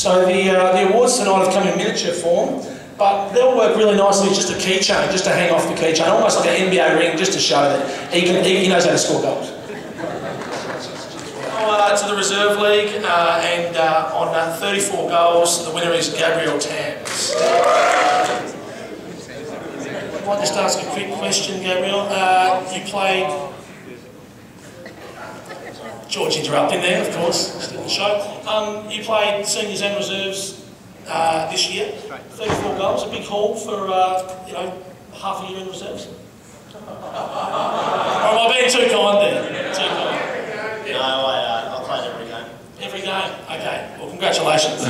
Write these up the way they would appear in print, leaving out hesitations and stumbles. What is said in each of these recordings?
So the awards tonight have come in miniature form, but they'll work really nicely as just a keychain, just to hang off the keychain, almost like an NBA ring, just to show that he knows how to score goals. To the Reserve League, and on 34 goals, the winner is Gabriel Tams. I might just ask a quick question, Gabriel. You played... George interrupting there, of course, still in the show. You played seniors and reserves this year. 34 goals, a big haul for, half a year in reserves. Or am I being too kind there? Too kind. No, I played every game. Every game? Okay, well, congratulations.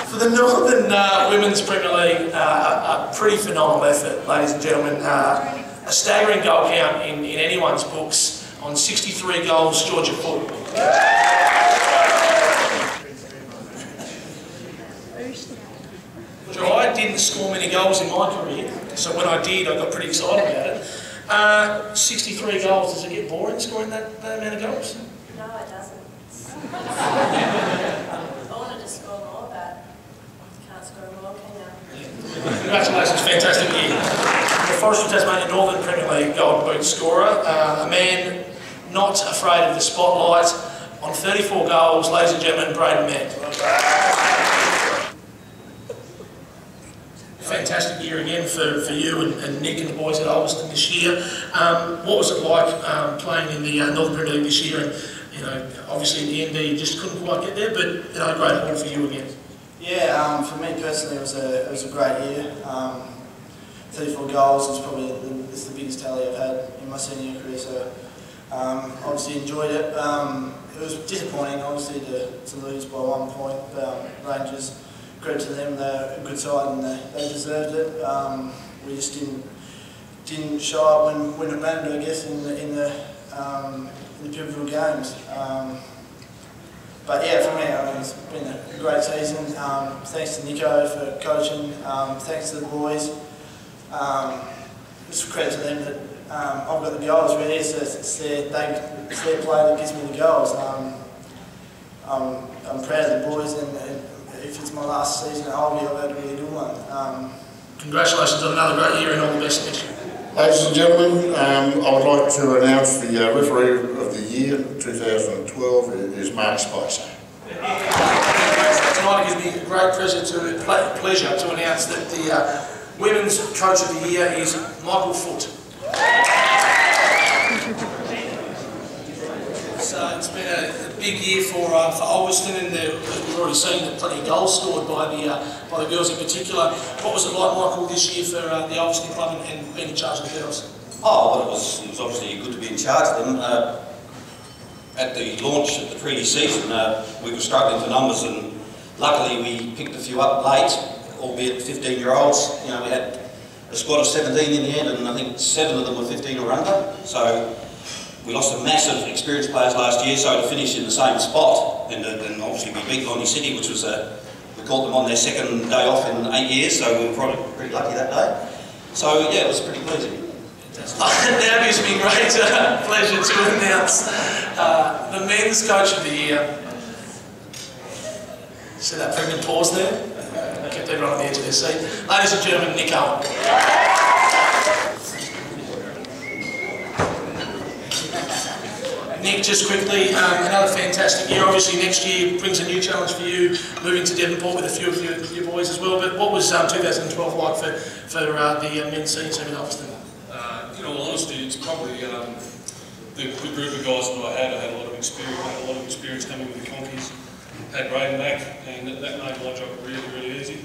For the Northern Women's Premier League, a pretty phenomenal effort, ladies and gentlemen. A staggering goal count in anyone's books. On 63 goals, Georgia Foot. I didn't score many goals in my career, so when I did, I got pretty excited about it. 63 goals, does it get boring scoring that amount of goals? No, it doesn't. I wanted to score more, but you can't score more, can you? Congratulations, fantastic year. The Forestry Tasmania Northern Premier League Golden Boot scorer, a man not afraid of the spotlight, on 34 goals, ladies and gentlemen, Braden Mann. Fantastic year again for you and Nick and the boys at Ulverston this year. What was it like playing in the Northern Premier League this year? And obviously in the end you just couldn't quite get there, but great haul for you again. Yeah, for me personally, it was a great year. 34 goals is probably the biggest tally I've had in my senior career. So obviously enjoyed it. It was disappointing, obviously, to lose by 1 point. Rangers, credit to them, they're a good side and they deserved it. We just didn't show up when it mattered, I guess, in the pivotal games. But yeah, for me, it's been a great season. Thanks to Nico for coaching. Thanks to the boys. Just credit to them that I've got the goals really, so it's their play that gives me the goals. I'm proud of the boys, and if it's my last season at Albi, I've had a really good one. Congratulations on another great year and all the best next year. Ladies and gentlemen, I would like to announce the referee of the year 2012 is Mark Spicer. Tonight it gives me a great pleasure to announce that the Women's Coach of the Year is Michael Foote. So it's been a big year for Ulverston, and we've already seen that plenty of goals scored by the girls in particular. What was it like, Michael, this year for the Ulverston club and being in charge of the girls? Oh, well, it was obviously good to be in charge of them. At the launch of the previous season, we were struggling for numbers, and luckily we picked a few up late, albeit 15-year-olds. We had a squad of 17 in the end, and I think 7 of them were 15 or under. So we lost a massive experienced players last year, so to finish in the same spot, and obviously we beat Lonnie City, which was we caught them on their second day off in 8 years, so we were probably pretty lucky that day. So yeah, it was pretty pleasing. Now gives me great pleasure to announce the Men's Coach of the Year. See that pregnant pause there? Kept everyone on the edge of their seat. Ladies and gentlemen, Nick Owen. Nick, just quickly, another fantastic year. Obviously next year brings a new challenge for you, moving to Devonport with a few of your boys as well. But what was 2012 like for the men's senior team in Ulverston? In all honesty, it's probably the group of guys that I had a lot of experience, coming with the Conkies. Had Braden back, and that made my job really, really easy.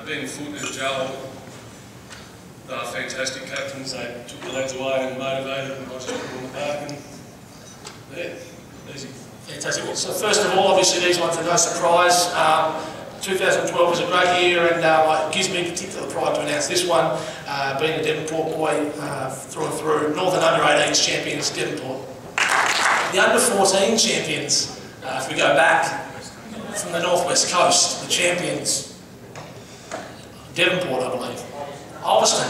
Ben Foote and Joel, they are fantastic captains. They took the lads away and motivated them, and I just put them on the park, and yeah, easy. Fantastic. So first of all, obviously these ones are no surprise. 2012 was a great year, and it gives me particular pride to announce this one, being a Devonport boy through and through. Northern Under-18s champions, Devonport. The Under-14 champions, if we go back from the northwest coast, the champions, Devonport, I believe. Ulverston.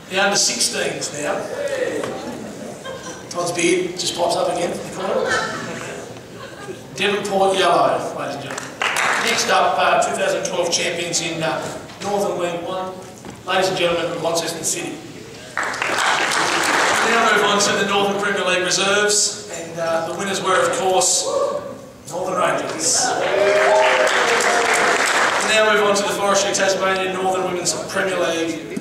The Under-16s now. Todd's beard just pops up again in the corner. Devonport yellow, ladies and gentlemen. Next up, 2012 champions in Northern League 1, ladies and gentlemen from Launceston City. We now move on to the Northern Premier League reserves, and the winners were, of course, Northern Rangers. We now move on to the Forestry Tasmania Northern Women's Premier League.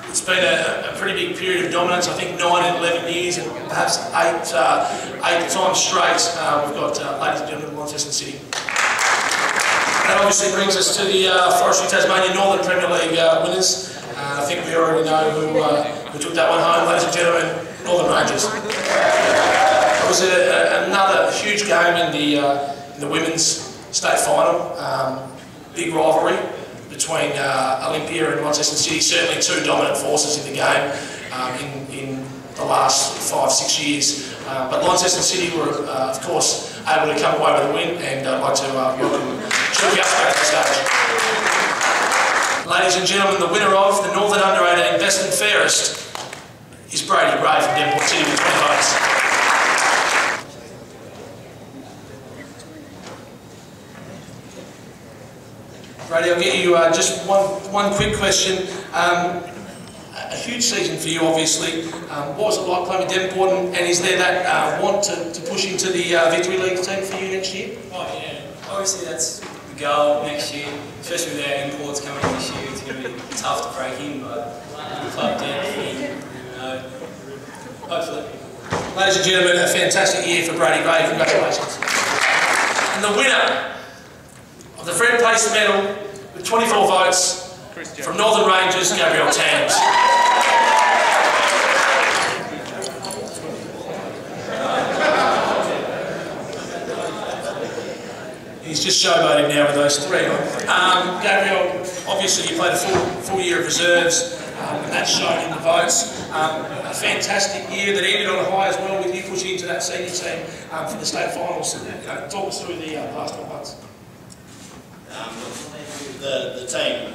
It's been a pretty big period of dominance, I think 9 and 11 years, and perhaps 8 times straight. We've got, ladies and gentlemen, Launceston City. That obviously brings us to the Forestry Tasmania Northern Premier League winners. I think we already know who took that one home, ladies and gentlemen, Northern Rangers. It was another huge game in the women's state final. Big rivalry between Olympia and Launceston City, certainly 2 dominant forces in the game in the last 5-6 years. But Launceston City were, of course, able to come away with a win, and I'd like to welcome Chuck Yasko to the stage. Ladies and gentlemen, the winner of the Northern Under-18 Best and Fairest is Brady Gray from Devonport City with 20 votes. Brady, I'll get you just one quick question. A huge season for you, obviously. What was it like playing with Devonport, and is there that want to push into the Victory League team for you next year? Oh yeah, obviously that's the goal next year, especially with our imports coming in this year. It's going to be tough to break in, but the club depth, hopefully. Ladies and gentlemen, a fantastic year for Brady Gray. Congratulations. And the winner of the Fred Pace medal with 24 votes from Northern Rangers, Gabriel Tams. He's just showboating now with those 3 on. Gabriel, obviously you played a full year of reserves, and that showed in the votes. A fantastic year that ended on a high as well, with you pushing into that senior team for the state finals. Talk us through the past 12 months. The team,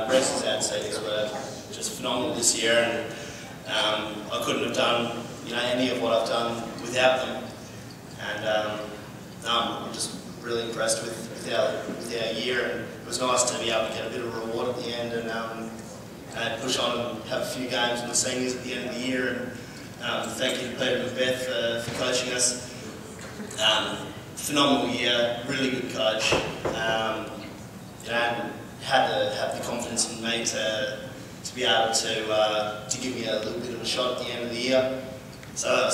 Reds and Outsiders were just phenomenal this year, and I couldn't have done any of what I've done without them. And I'm just really impressed with our year, and it was nice to be able to get a bit of a reward at the end, and push on and have a few games with the seniors at the end of the year. And thank you to Peter and Beth for coaching us. Phenomenal year, really good coach. And had the confidence in me to be able to give me a little bit of a shot at the end of the year. So that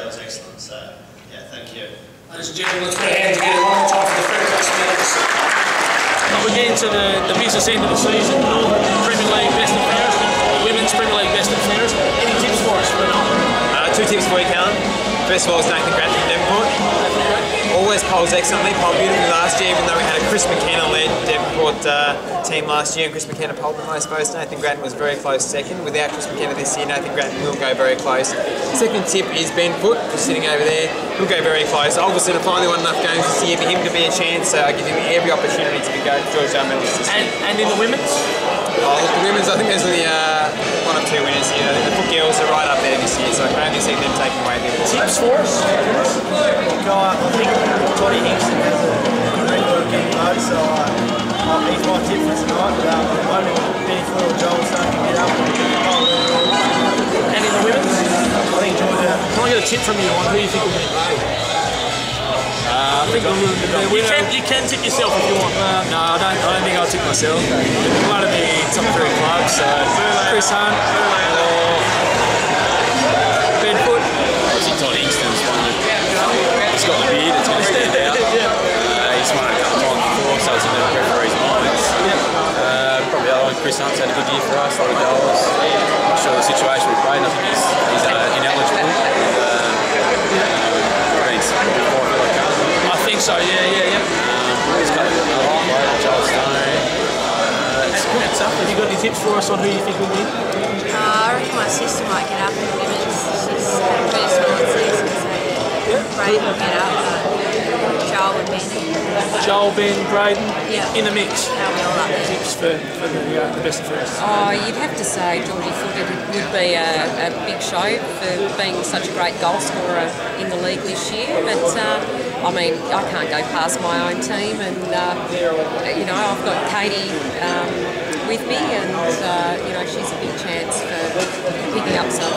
was excellent. So yeah, thank you. Ladies and gentlemen, let's put our hands together one more time for the Fred Pace medals. We're getting to the business end of the season. Northern Premier League Best and Fairest, Women's Premier League Best and Fairest. Any tips for us for the night? 2 tips for you, Callum. First of all, it's Nathan Grant from Devonport. Always polls excellently, polled beautifully last year, even though we had a Chris McKenna-led Devonport team last year, and Chris McKenna polled the most votes. Nathan Grattan was very close second. Without Chris McKenna this year, Nathan Grattan will go very close. Second tip is Ben Foote, who's sitting over there. He'll go very close. Alderson have finally won enough games this year for him to be a chance, so I give him every opportunity to be George Down medalist this year. And in the women's? Oh, look, the women's, I think there's only 1 or 2 winners here. I think the Foot Girls are right up there this year, so I can only see them taking away the award. Tips for us? I think Toddy Hingston has a good record of getting votes, so he's my tip for tonight. Hoping Benny Foote or Joel starting to get up. And in the women's? I think Georgia. Can I get a tip from you on who you think will win? I think you can tip yourself if you want. No, I don't think I'll tip myself. One of the top 3 clubs, so Chris Hunt or Ben Foote. I think Todd Hingston's one that he's got the beard, it's going to stand out. He's won it a couple of times before, so it's in the referee's minds. Probably I like Chris Hunt's had a good year for us, a lot of goals. I'm not sure the situation with Braden, I think he's ineligible. I think so, yeah. He's got a lot of Joel Stone. Have you got any tips for us on who you think will win? I reckon my sister might get up in the women's. She's had a pretty solid season, so yeah. Braden will get up, but Joel would be Joel, Ben, Braden, yeah. In the mix. They'll be all up there. Tips for the best and fairest. Oh, you'd have to say Georgie Foote would be a big show for being such a great goal scorer in the league this year, but I mean, I can't go past my own team, and you know, I've got Katie with me, and you know, she's a big chance for picking up some.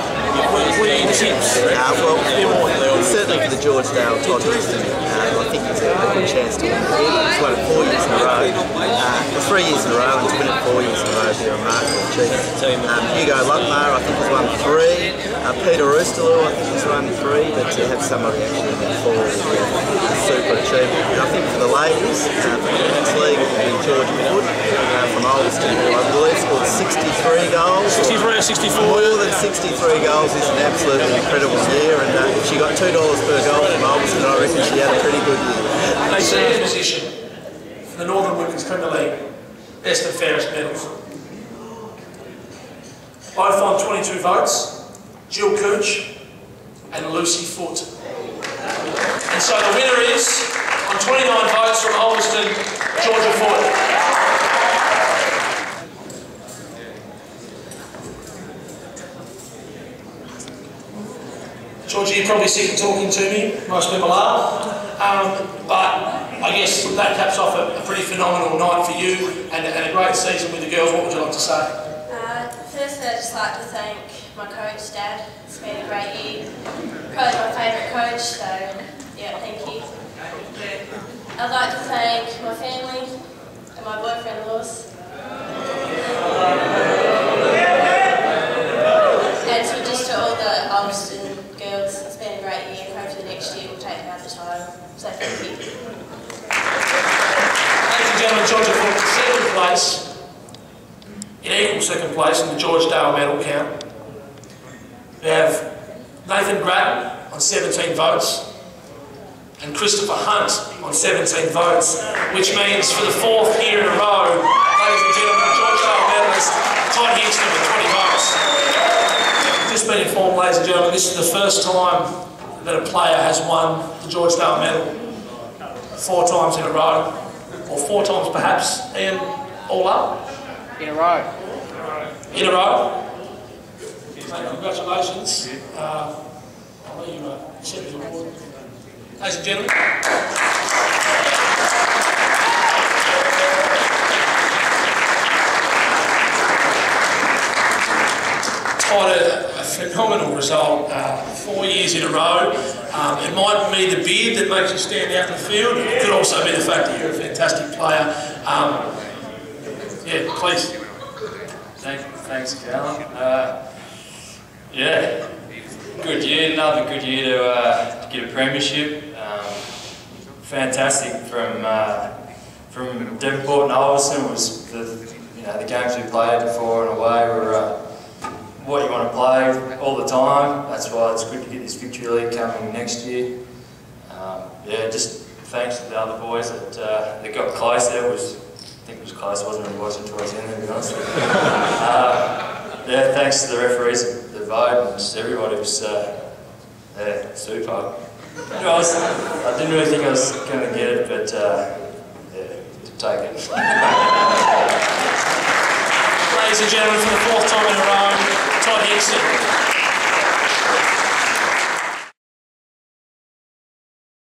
What are your tips? Well, certainly for the Georgedale Todd Hingston, I think he's got a good chance to win it. He's won it 4 years in a row, 3 years in a row, and to win it 4 years in a row would be a remarkable achievement. Hugo Luckmar, I think, has won 3. Peter Oosterloo, I think, has won 3, but to have somebody actually win 4 is a super achievement. And I think for the ladies, for the Women's League, it will be Georgia Wood from Ulverston, who I believe scored 63 goals. 63 or 64? More than 63 goals is an absolutely incredible year, and if she got $2 per goal from Ulverston, I reckon she had a pretty good year. They see the position for the Northern Women's Premier League, best and fairest medals. Both on 22 votes, Jill Cooch and Lucy Foote. And so the winner is, on 29 votes from Ulverston, Georgia Foote. Georgie, you're probably sick of talking to me, most people are, but I guess that caps off a pretty phenomenal night for you and a great season with the girls. What would you like to say? Firstly, I'd just like to thank my coach, Dad. It's been a great year. Probably my favourite coach, so yeah, thank you. I'd like to thank my family and my boyfriend, Lewis. And just to all the Ulverston girls, it's been a great year. Hopefully next year we'll take another title. So thank you. Ladies and gentlemen, Georgia Foote in second place, in equal second place in the Georgedale medal count. We have Nathan Grattan on 17 votes and Christopher Hunt on 17 votes, which means for the 4th year in a row, ladies and gentlemen, Georgedale medalist Todd Hingston with 20 votes. Just been informed, ladies and gentlemen, this is the first time that a player has won the Georgedale medal 4 times in a row, or 4 times perhaps, Ian, all up? In a row. In a row? Mate, congratulations. I'll let you accept your award. Ladies and gentlemen. Quite a phenomenal result, 4 years in a row. It might be the beard that makes you stand out in the field. It could also be the fact that you're a fantastic player. Yeah, please. Thanks, Callum. Yeah, good year, another good year to get a premiership. Fantastic from Devonport and Ulverston was the games we played before and away were what you want to play all the time. That's why it's good to get this Victory League coming next year. Yeah, just thanks to the other boys that got close there. I think it was close, wasn't it? It wasn't towards the end, to be honest. Yeah, thanks to the referees, the vote, and just everybody was yeah, super. I didn't really think I was going to get it, but yeah, to take it. Ladies and gentlemen, for the 4th time in a row, Todd Hingston.